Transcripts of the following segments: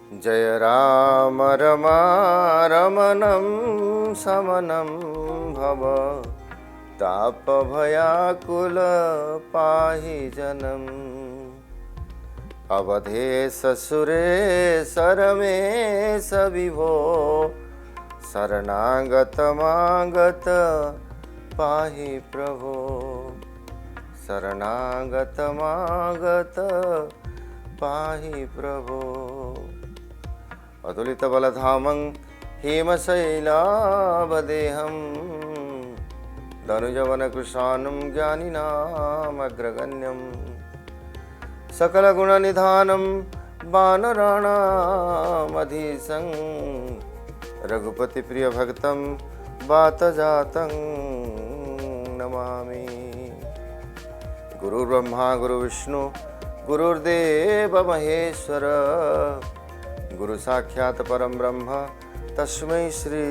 जय राम रमणं समनं भव तापभयाकुल पाहि जनम् अवधेश सुरेश रमेश विभो शरणागत मागत पाहि प्रभो शरणागत मागत पाहि प्रभो अतुलित बलधामं हेमशैलावदेहं धनुजवनकृशानं ज्ञानिनामग्रगण्यं सकलगुणनिधानं वानराणामधीशं रघुपतिप्रियभक्तं वातजातं नमामि। गुरुर्ब्रह्मा गुरुविष्णु गुरुर्देव महेश्वर गुरु साक्षात् परम ब्रह्म तस्मै श्री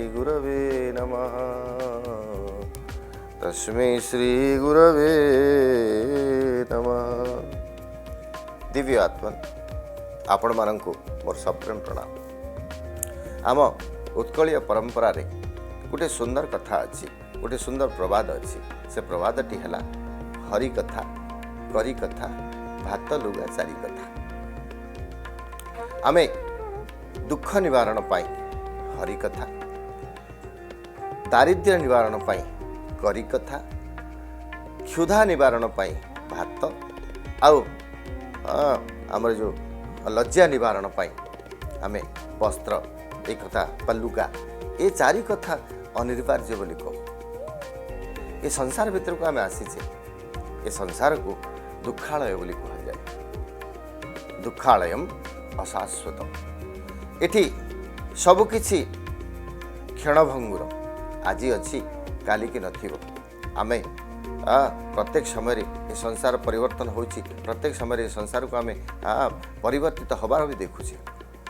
गुरवे नमः तस्मै श्री गुरवे नमः। दिव्य आत्मन आपण मानंकु मोर सप्रेम प्रणाम। आम उत्कलीय परंपरा रे गोटे सुंदर कथा अच्छी, गोटे सुंदर प्रवाद अच्छी। से प्रवादटी है हरि कथा, करी कथा, भात लुगा चारी कथा। आमे दुख निवारण पाई हरि कथा, दारिद्र्य निवारण पाई करी कथा, क्षुधा निवारण पाई भात, आउ आमर जो लज्जा निवारण पाई आमे वस्त्र एक कथा पल्लुका ये चारि कथा अनिवार्य बोली कहू। ये संसार भीतर को आमे आसीचे, ये संसार को दुखालय बोली कहा जाए। दुखालयम अशाश्वत, एठी सबकिछि क्षणभंगुर, आज अच्छी काली की नथिबो। आमे प्रत्येक समय ये संसार परिवर्तन होछि, प्रत्येक समय ये संसार को आमे परिवर्तित हबार भी देखुछे।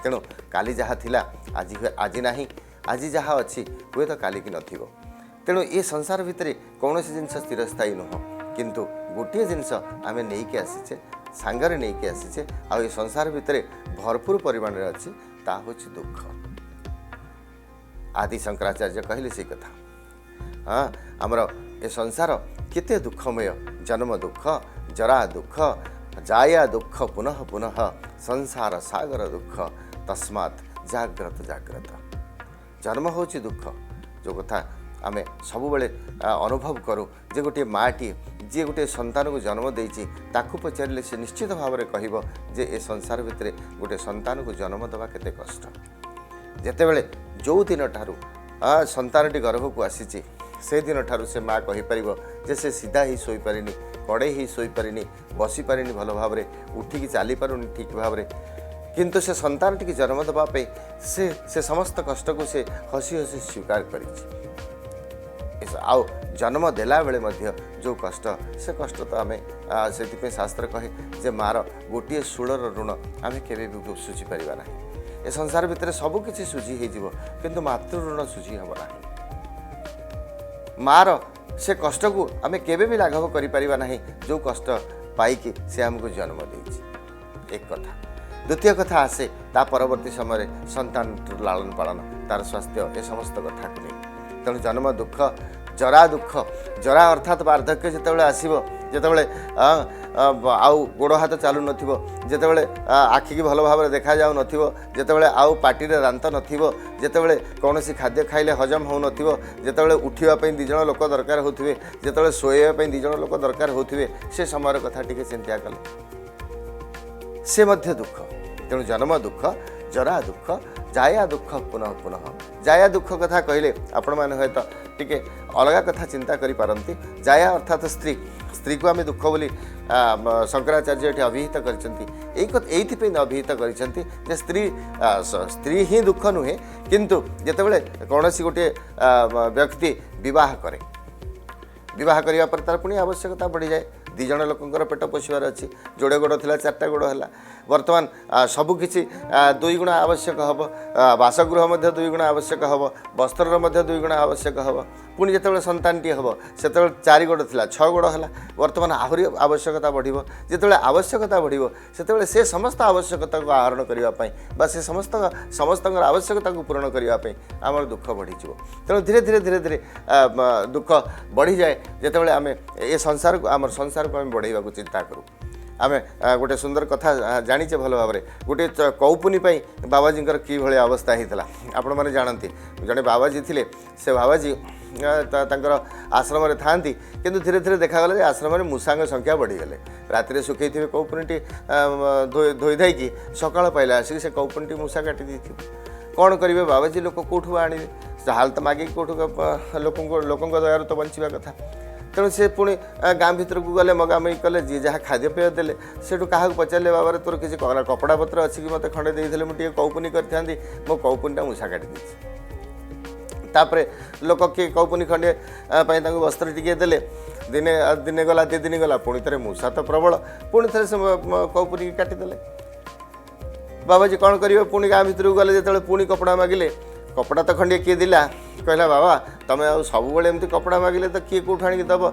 तेणु काली जहाँ थिला आज नाही, आज जहाँ अच्छी हुए तो काली की नथिबो। तेणु ये संसार भितर कौन जिनस स्थिरस्थायी नुह, किंतु गोटे जिनस आमे नहीं आसीचे, सांगरे नहीं आसीचे। आ ये संसार भितर भरपूर परिमाण रे अच्छी, ता होछि दुख। आदि शंकराचार्य कहले से कथा। हाँ आमर ये संसार केते दुखमय, जन्म दुख, जरा दुख, जाया दुख, पुनः पुनः संसार सागर दुख, तस्मात् जाग्रत जाग्रत। जन्म होछि दुख, जो कथा आमे सबुबले अनुभव करूँ जे गोटे माटी जी गोटे संतान को जन्म देछि ताकू पचारे से निश्चित भाव में कहब जे ए संसार भितर गोटे संतान को जन्म देवा केते कष्ट। जेतेबेले जो दिन ठारू संतानटी गर्भ को आसीछि से दिन ठारू से माँ कहि परिबो जे से सीधा ही सोई पारिनी, कड़े ही सोई पारिनी, बसी पारिनी, भल भाव में उठिकी चली पारुनी ठीक भाव में, किंतु से संतानटी की जन्म देवा पे से समस्त कष्ट को से हसी हसी स्वीकार करिछि। आउ जन्म देला बेले मध्य जो कष्ट, से कष्ट तो आमे से शास्त्र कहे जे मार गोटे शूलर ऋण आमे केबे भी सुझी परिबा नाही। ए संसार भितर सब किछि सुझी हे जीवो, किंतु मातृ ऋण सुझी हबो नाही। मार से कष्ट को आमे केबे भी लाघव करि परिबा नाही, जो कष्ट पाई कि से हमको जन्म देछि। एक कथा। द्वितीय कथा आसे ता परवर्ती समय संतान लालन पालन, तार स्वास्थ्य, ए समस्त कथा को नहीं। तेणु जन्म दुख, जरा दुख, जरा अर्थात वार्धक्य जितेबाला आसो, जितेबाला आउ गोड़ हाथ चलू नथिबो, जितेबाला आखि की भल भाव देखा जाऊ नथिबो, जितेबाला आउ पाटी रे दांत नथिबो, जितेबाला कौनसी खाद्य खाइले हजम हो नथिबो, जितेबाला उठिबा पई दी जण लोक दरकार होथिबे, जितेबाला सोइबा पई दी जण लोक दरकार होथिबे, से समय कथा टिके चिंता कले से मध्य दुख। तेणु जन्म दुख, जरा दुख, जाया दुख, पुनः पुनः। जाया दुख कथा कहले आपण माने होय तो टिके अलगा कथा चिंता करि पारंती। जाया अर्थात स्त्री, स्त्री को आमे दुख बोली शंकराचार्य एठी अभिहित करचंती। एइथि पे अभिहित करचंती जे स्त्री ही दुख नुहे, किंतु जेतेबेले कोनोसी गोटे व्यक्ति विवाह करे, विवाह करिया पर तार पुणी आवश्यकता बढ़ी जाए। दी जण लोकंकर पेट पोषिबार अच्छी, जोड़े गोड़ थिला चारटा गोड़ है, बर्तमान सबकिछि 2 गुणा आवश्यक हम, बासगृह 2 गुणा आवश्यक हम, वस्त्र 2 गुणा आवश्यक हम, पुणी जिते सन्तानटी हम से 4 गोड़ था 6 गोड़ है बर्तमान आहरी आवश्यकता बढ़ जिते आवश्यकता बढ़ से समस्त आवश्यकता को आहरण करने से समस्त आवश्यकता को पूरण करने आम दुख बढ़ी तेणु धीरे धीरे धीरे धीरे दुख बढ़ी जाए जिते आम ए संसार को आम संसार को आम बढ़ेगा चिंता करूँ आम गोटे सुंदर कथा जानीचे भल भाव में गोटे कौपुनी बाबाजी कि अवस्था होता आपण मैंने जानती जड़े बाबाजी थे से बाबाजी आश्रम था किंतु धीरे धीरे देखागला आश्रम में मूषा संख्या बढ़ीगले राति सुखई थे कौपुनी धोई धाई सकाल पाइला आसिक से कौपुनी मूषा काटी दी कौन करेंगे बाबाजी लोक कौटू आने हाल तो मागिक कौटू लोक दयार तो बंचा कथा तेणु से पुणी गाँ भर को गले मगामगी कले जी जहाँ खाद्यपेय देले सेठू क्या पचारे बाबा तोर किसी कपड़ा पत्र अच्छी कि मत खंडे देते मुझे कौपुनी करी मो कौपुनीटा मूषा काटी तापर लोक किए कौपुनी खंडे वस्त्र टिके देले दिने दिने गला 2 दिन गला पुणी थे मूषा तो प्रबल पुणी थे से कौपुनी काटिदेले बाबाजी कौन करेंगे पुणी गाँ भर को गले जो पुणी कपड़ा मागिले कपड़ा तो खंडे किए दिला कहला बाबा तुम सब बड़े एमती कपड़ा मागिले तो किए कौट आनिक दब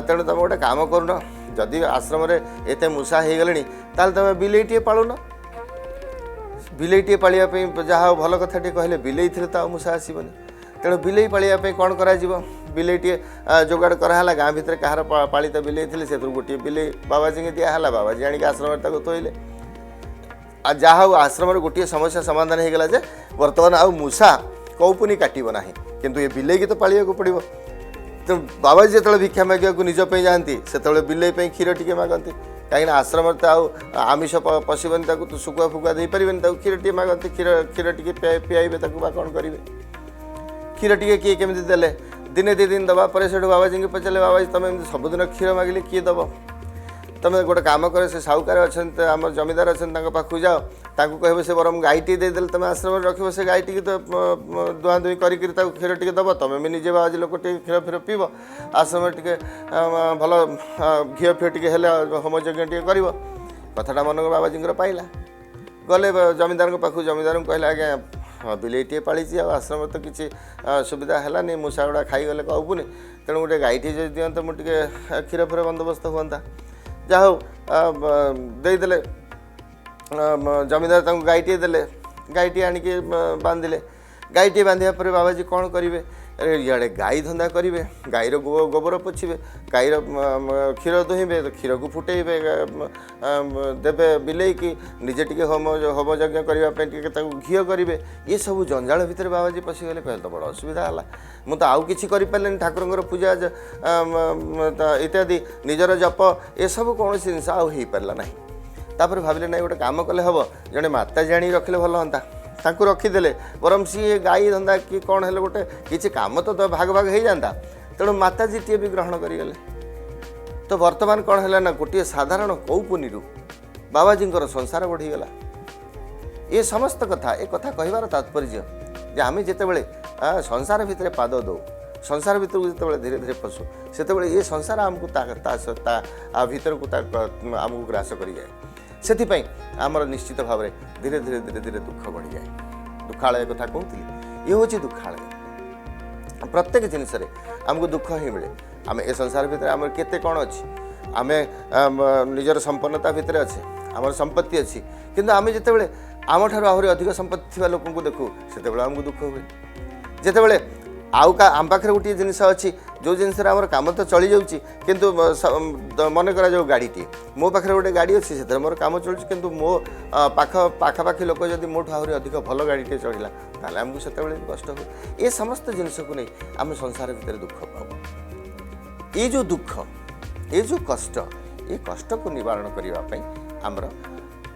तेणु तुम गोटे काम करून जदि आश्रम एत मूषा हो गले ताल तुम बिलेईटे पालुन बिलेईटे पालिया जहाँ भल कथा कहले बिलेई थे तो मूषा आसबनी तेणु बिलेई पालिया कौन कर बिलेईटे जोगाड़ कराला गाँ भर कहार पालित बिलेई थे से गोटे बिलेई बाबाजी दिहला बाबाजी आनिक आश्रम तोइले जहाँ आश्रम गोटे समस्या समाधान हो गला बर्तमान आउ मूषा कौपुनी काटब ना किंतु ये बिलेई की तो पालिया को पड़ो तो बाबाजी जो भिक्षा मागे निजपाई जाती से बिलेई क्षीर टी मागती कहीं आश्रम तो आमिष पशुबनी तो शुकुआ फुकुआ दे पारे क्षीर टी मागती क्षीर टी पियाबे कौन करेंगे क्षीर टी किए केमी देले दिने 2 दिन दवा पर बाबाजी को पचारे बाबाजी तुम सबुदिन क्षीर मागिले किए दब तुम गोटे काम कर से साहूकार अच्छा आम जमीदार अच्छा पाखु जाओ ताकू कह से बरम गाईटी देदे तुम आश्रम रख से गाईटी तो दुआ दुई कर क्षीर टी दब तुम भी निजे बाबाजी लोक क्षीर फिर पीब आश्रम टे भल घी फी टे होम यज्ञ टे कर कथाटा मन बाबाजी पाइला गले जमीदार पाखु जमीदार को कहले आज्ञा हाँ बिलेईटे पाली आश्रम तो किसी सुविधा है मूषा गुड़ा खाईगले कहबूनी तेणु गोटे गाईटी जो दिखाँ मुझे क्षीर फिर बंदोबस्त हुआ जहाँ देदेले जमीदार गाईटे देले गाईटी आणिक बांधिले गाईटी बांधा पर बाबाजी कौन करेंगे इे गाई धंदा करेंगे गाईर गोबर पोछे गाईर क्षीर दुहिबे क्षीर को फुटेबे देवे बिलेई की निजे टी होम यज्ञ करने घी करेंगे ये सब जंजाल भितर बाबाजी पशिगले कहे तो बड़ असुविधा है मुझे तो आउ कि पारे ठाकुर पूजा इत्यादि निजर जप ये सब कौन जिनस आउ पारा ना तापर भाविले ना गोटे काम कले हम जड़े माता जाणी रखिले भल हाँ ताकू रखीदे बरम सी गाई धंदा कि कौन है गोटे किसी काम तो भाग भाग हो जाता तेणु माताजी टे भी ग्रहण करगले तो वर्तमान कौन है ना गोटे साधारण कौपुनी बाबाजी संसार बढ़ीगला ये समस्त कथा ये कथा कहबार तात्पर्य जे आम जिते संसार भितर पाद दो संसार भीतर को जिते धीरे धीरे पशु से ये संसार आमको भीतर को आमको ग्रास कर जाए से आमर निश्चित भाव में धीरे धीरे धीरे धीरे दुख बढ़ी जाए दुखालय कथा कहती ये हूँ दुखालय प्रत्येक जिनस आमको दुख ही मिले आम ए संसार भितर आम केते कौन अच्छी आम निजर संपन्नता भितर अच्छे आम संपत्ति अच्छी किंतु आम जिते आम ठार आहरी अधिक संपत्ति थी लोक देखू से आमको दुख हुए जितेबले आउ का आम पाखे गोटे जिनस अच्छी जो जिनस काम तो चली जाऊँगी किंतु मन करा जो गाड़ीटी मो पाखे गोटे गाड़ी अच्छी से मोर काम चलुँ किंतु मो पाखापाखि लोक जब मोठू आहरी अधिक भल गाड़ीटे चढ़ला ताले आमको से कष्ट हुए ये समस्त जिनस को नहीं आम संसार भितर दुख पाऊ ये जो दुख ये जो कष्ट ये कष्ट को निवारण करने आमर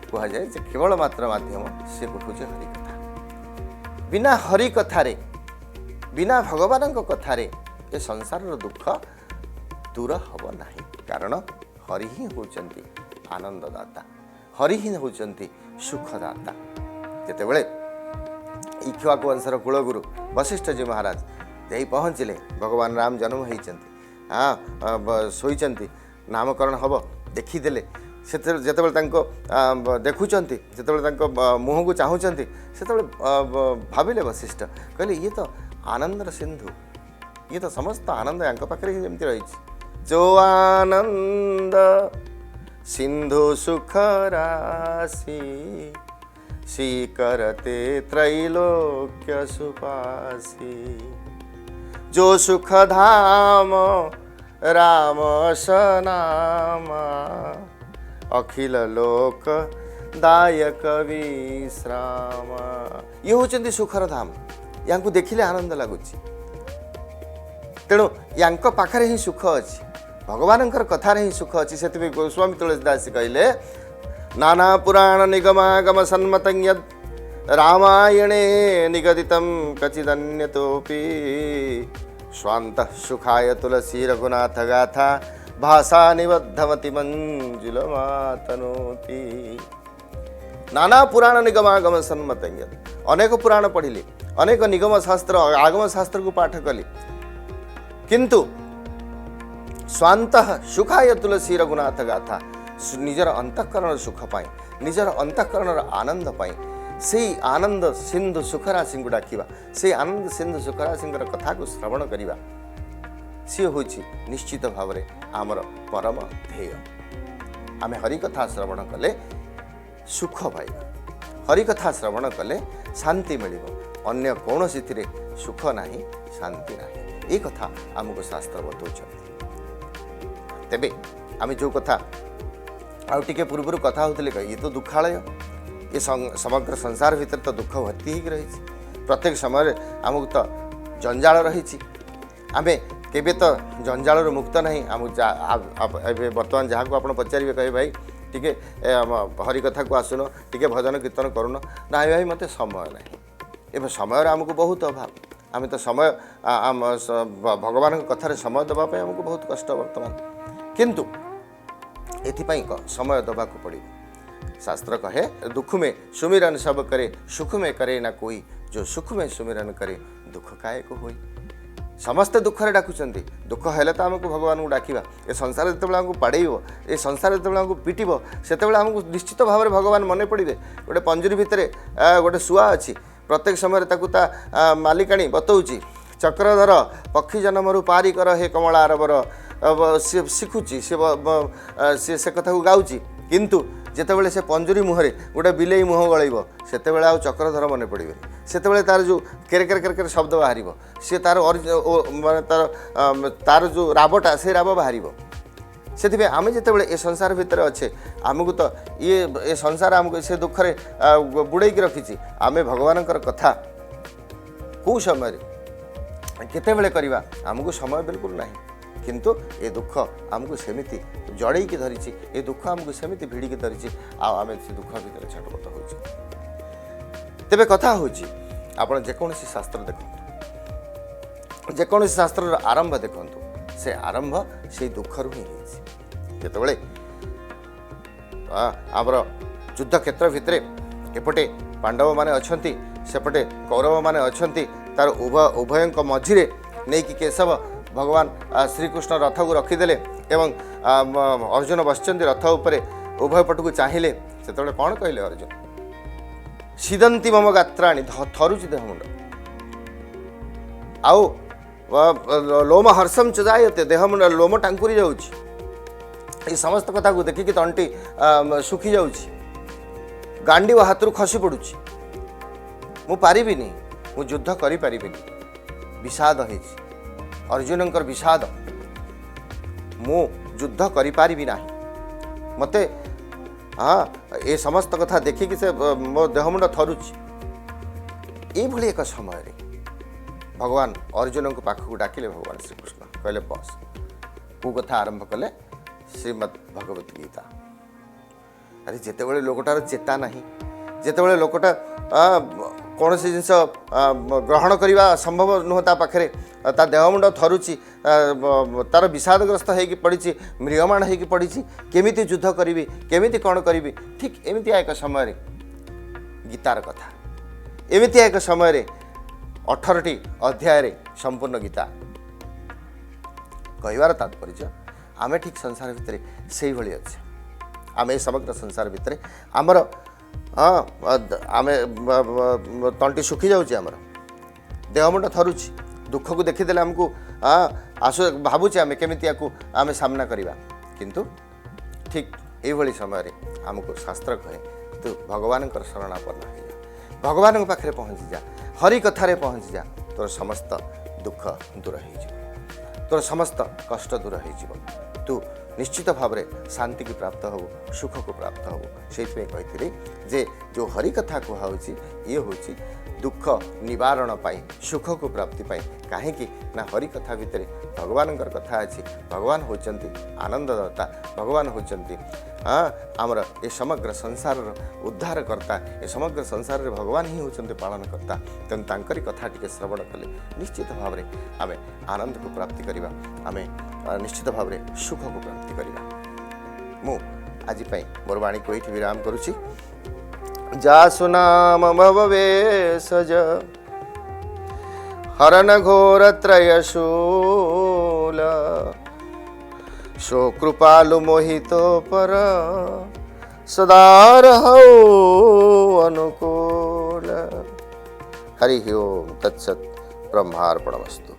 कहुए केवल मात्र माध्यम से हूँ हरिकथा बिना हरिकथार बिना भगवान कथार ये संसार दुख दूर हम ना कारण हरि ही होचंती आनंददाता हरि ही होचंती सुखदाता जितेबले इक्ष्वाकु वंशर कुलगुरु वशिष्ठ जी महाराज जा पहुँचले भगवान राम जन्म होती हाँ शोचंती नामकरण हम देखीदे से जितेबाला देखुं जितेबाला मुह को चाहूँगी से भाविले वशिष्ठ कहले ये तो आनंदर सिंधु ये तो समस्त आनंद यांक पाखरे ही जमती रही जो आनंद सिंधु सुख राशि स्वीकरते त्रैलोक्य सुपासी जो सुख धाम राम सनामा अखिल लोक दायक विश्राम ये होचंदी सुखर धाम या देखिले आनंद लगुच तेणु यांक पाखरे ही सुख अच्छी भगवान कथार ही सुख अच्छी से गोस्वामी तुलसीदास कहले नाना पुराण निगमागम सन्मत रामायणे निगदितं कचिदन्यतोपि स्वांत सुखाय तुलसी रघुनाथ गाथा भाषा निबद्धमति मंजुल मातनोति नाना पुराण निगमागम सन्मत अनेक पुराण पढ़िले अनेक निगम शास्त्र आगम शास्त्र को पाठ कली किंतु स्वांत सुखाय तुलसी रघुनाथ गाथा निजर अंतःकरण सुख पाई निजर अंतःकरण आनंद पाई से आनंद सिंधु सुखराशि को डाकिबा से आनंद सिंधु सुखराशि कथा को श्रवण करिबा सी हूँ निश्चित भाव में आमर परम ध्येय आम हरिकथा श्रवण कले सुख पाइबा हरिकथा श्रवण कले शांति मिल अन्य कौन सी सुख नहीं शांति नहीं ये कथा आमको शास्त्र बतौर तेबे आम जो कथा आउ टिके पूर्व कथा होते ये तो दुखालय ये समग्र संसार भीतर तो दुख भर्ती ही रही प्रत्येक समय आमको तो जंजाल रही आम केबे तो जंजाल मुक्त नहीं आम बर्तमान जहाँ को आप पचारे कहे भाई टिके हरिकथा को आसुन टिके भजन कीर्तन करुन ना भाई मत समय ना ए समय आमको बहुत अभाव आम तो समय भगवान कथार समय देवाई आमको बहुत कष्ट बर्तमान किंतु एथिपाई समय दबाक पड़े शास्त्र कहे दुख में सुमिरन सब करे सुख में करे ना कोई जो सुख में सुमिरन करे दुख काय को होई समस्ते दुखरे डाकुचंती दुख हेले तो आमको भगवान को डाकिबा ए संसार जेतेबेला हमको पाड़ेइबो ए संसार जेतेबेला हमको पिटिबो सेतेबेला हमको निश्चित भाव में भगवान मने पड़िबे गोटे पंजुरी भितरे गोटे शुआ अछि प्रत्येक समय ताकू ता मालिकाणी बतौची चक्रधर पक्षी जन्मरु पारी कर हे कमला अरबर सी शिखुची से कथा को गाउची किंतु जेतेबेले से पंजुरी मुहरे गोटे बिलेई मुह गलैब सेतेबेले आ चक्रधर मन पड़े सेतेबेले तार जो केरे केरे केरे केरे शब्द बाहर सी तार माने तार जो राबटा से राब बाहर से आम जितेबाला ए संसार भितर अच्छे आमको तो ये संसार आमको से दुखरे बुड़ेक रखी आम भगवान कथा कौ समय केतेबेले करवा आमको समय बिल्कुल ना किंतु ये दुख आमको सेमिति जड़ेक धरी ये दुख आमको सेमिति भिड़िकी धरी आम से दुख भितर छटपट हो तेबे कथा हूँ आप जेकोसी शास्त्र देखो जेकोसी शास्त्र आरंभ देखु से आरंभ से दुख रु ही जितेबले आमर युद्ध क्षेत्र भितर एपटे पांडव माने अछंती सेपटे कौरव माने अछंती तार उभय मझिरे नहीं कि केशव भगवान श्रीकृष्ण रथ को रखीदे एवं अर्जुन बसचंदी रथ उपरे उभय पट को चाहिए से कौन कहले अर्जुन सीदंती मम गात्राणी थरुची देह मुंड आउ लोम हर्षम चजायते देह मुंड लोम टांकुरी जाउची ये समस्त कथा को देखिकी तंटी सुखी जाउची गांडी व हाथ खसी पड़ुची मु पारिबिनी मु युद्ध करि पारिबिनी विषाद होइची अर्जुनंकर विषाद मु युद्ध करि पारिबि नाही मते हाँ ये समस्त कथा देखिकी से मो देह मुंड थरुची ये भली एक समय रे भगवान अर्जुन को पाखक डाकिले भगवान श्रीकृष्ण कहले बस को कथा आरंभ कले श्रीमद् भगवत गीता अरे जितेबले लोकटार चेता नहीं जितेबले लोकटा कौन सी जिनस ग्रहण करने संभव नुह ता पाखे ता देहमुंड थरुची तार विषादग्रस्त होगी पड़ी म्रियमाण होगी पड़ी केमिति युद्ध करी केमिति कौन करी ठीक एमती एक समय गीतार कथा एमती एक समय 18टी अध्याय संपूर्ण गीता कहवार तात्पर्य आम ठीक संसार भितर से भाई अच्छे आम समग्र संसार भितर आमर आम तंटी सुखी जाऊँ आमर देह मुंड थरुची दुख को देखीदे आमको आसु भावुचे आम केमी आम सामना करवा किंतु ठीक ये समय आमको शास्त्र कहे तू भगवान शरणापन्न हो जा भगवान पाखे पहुँची जा हरि कथार पहुँची जा तोर समस्त दुख दूर हो तोर समस्त कष्ट दूर हो तू निश्चित भाव में शांति की प्राप्त हो सुख को प्राप्त हो से कही जे जो हरि कथा कहुची ये हूँ दुख निवारण पाई सुख को प्राप्ति पाई कहीं ना हरि कथा भितर भगवान कथा अच्छी भगवान होचंती आनंददाता भगवान होचंती आमर ये समग्र संसार उद्धार करता ये समग्र संसार रे भगवान ही होचंती पालन करता तेणु तांकरी कथा टिके श्रवण कले निश्चित भाव में आम आनंद को प्राप्ति करवा आम निश्चित भाव में सुख को प्राप्ति करवा मु आज मोर वाणी को ये विराम करुच्ची जासु नाम भवेशज हरण घोर त्रयशूल सो कृपालु मोहितो पर सदा रहो अनुकूल। हरि ओम तत्सत ब्रह्मार्पणमस्तु।